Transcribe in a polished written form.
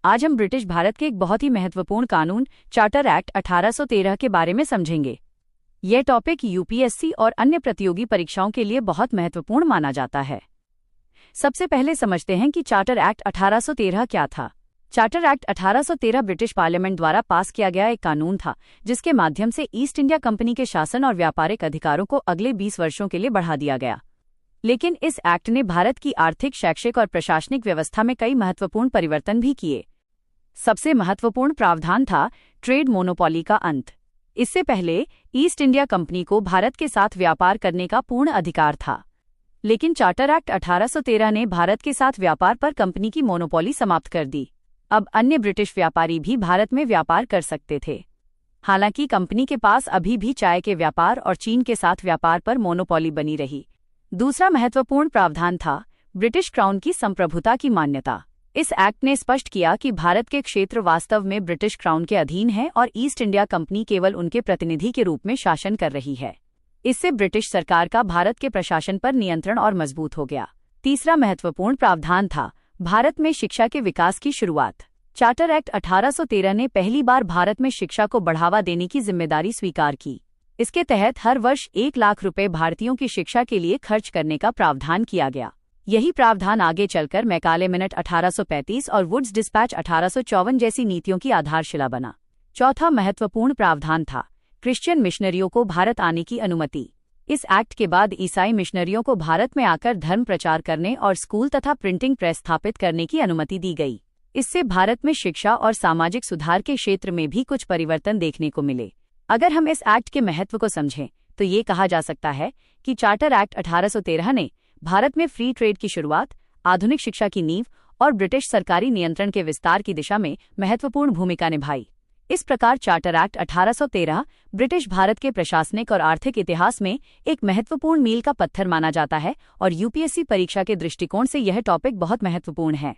आज हम ब्रिटिश भारत के एक बहुत ही महत्वपूर्ण कानून चार्टर एक्ट 1813 के बारे में समझेंगे। यह टॉपिक यूपीएससी और अन्य प्रतियोगी परीक्षाओं के लिए बहुत महत्वपूर्ण माना जाता है। सबसे पहले समझते हैं कि चार्टर एक्ट 1813 क्या था। चार्टर एक्ट 1813 ब्रिटिश पार्लियामेंट द्वारा पास किया गया एक कानून था, जिसके माध्यम से ईस्ट इंडिया कंपनी के शासन और व्यापारिक अधिकारों को अगले 20 वर्षों के लिए बढ़ा दिया गया। लेकिन इस एक्ट ने भारत की आर्थिक, शैक्षिक और प्रशासनिक व्यवस्था में कई महत्वपूर्ण परिवर्तन भी किए। सबसे महत्वपूर्ण प्रावधान था ट्रेड मोनोपोली का अंत। इससे पहले ईस्ट इंडिया कंपनी को भारत के साथ व्यापार करने का पूर्ण अधिकार था, लेकिन चार्टर एक्ट 1813 ने भारत के साथ व्यापार पर कंपनी की मोनोपोली समाप्त कर दी। अब अन्य ब्रिटिश व्यापारी भी भारत में व्यापार कर सकते थे। हालांकि कंपनी के पास अभी भी चाय के व्यापार और चीन के साथ व्यापार पर मोनोपोली बनी रही। दूसरा महत्वपूर्ण प्रावधान था ब्रिटिश क्राउन की संप्रभुता की मान्यता। इस एक्ट ने स्पष्ट किया कि भारत के क्षेत्र वास्तव में ब्रिटिश क्राउन के अधीन है और ईस्ट इंडिया कंपनी केवल उनके प्रतिनिधि के रूप में शासन कर रही है। इससे ब्रिटिश सरकार का भारत के प्रशासन पर नियंत्रण और मजबूत हो गया। तीसरा महत्वपूर्ण प्रावधान था भारत में शिक्षा के विकास की शुरुआत। चार्टर एक्ट 1813 ने पहली बार भारत में शिक्षा को बढ़ावा देने की जिम्मेदारी स्वीकार की। इसके तहत हर वर्ष 1 लाख रुपए भारतीयों की शिक्षा के लिए खर्च करने का प्रावधान किया गया। यही प्रावधान आगे चलकर मैकाले मिनट 1835 और वुड्स डिस्पैच 1854 जैसी नीतियों की आधारशिला बना। चौथा महत्वपूर्ण प्रावधान था क्रिश्चियन मिशनरियों को भारत आने की अनुमति। इस एक्ट के बाद ईसाई मिशनरियों को भारत में आकर धर्म प्रचार करने और स्कूल तथा प्रिंटिंग प्रेस स्थापित करने की अनुमति दी गई। इससे भारत में शिक्षा और सामाजिक सुधार के क्षेत्र में भी कुछ परिवर्तन देखने को मिले। अगर हम इस एक्ट के महत्व को समझें तो ये कहा जा सकता है कि चार्टर एक्ट 1813 ने भारत में फ्री ट्रेड की शुरुआत, आधुनिक शिक्षा की नींव और ब्रिटिश सरकारी नियंत्रण के विस्तार की दिशा में महत्वपूर्ण भूमिका निभाई। इस प्रकार चार्टर एक्ट 1813 ब्रिटिश भारत के प्रशासनिक और आर्थिक इतिहास में एक महत्वपूर्ण मील का पत्थर माना जाता है और यूपीएससी परीक्षा के दृष्टिकोण से यह टॉपिक बहुत महत्वपूर्ण है।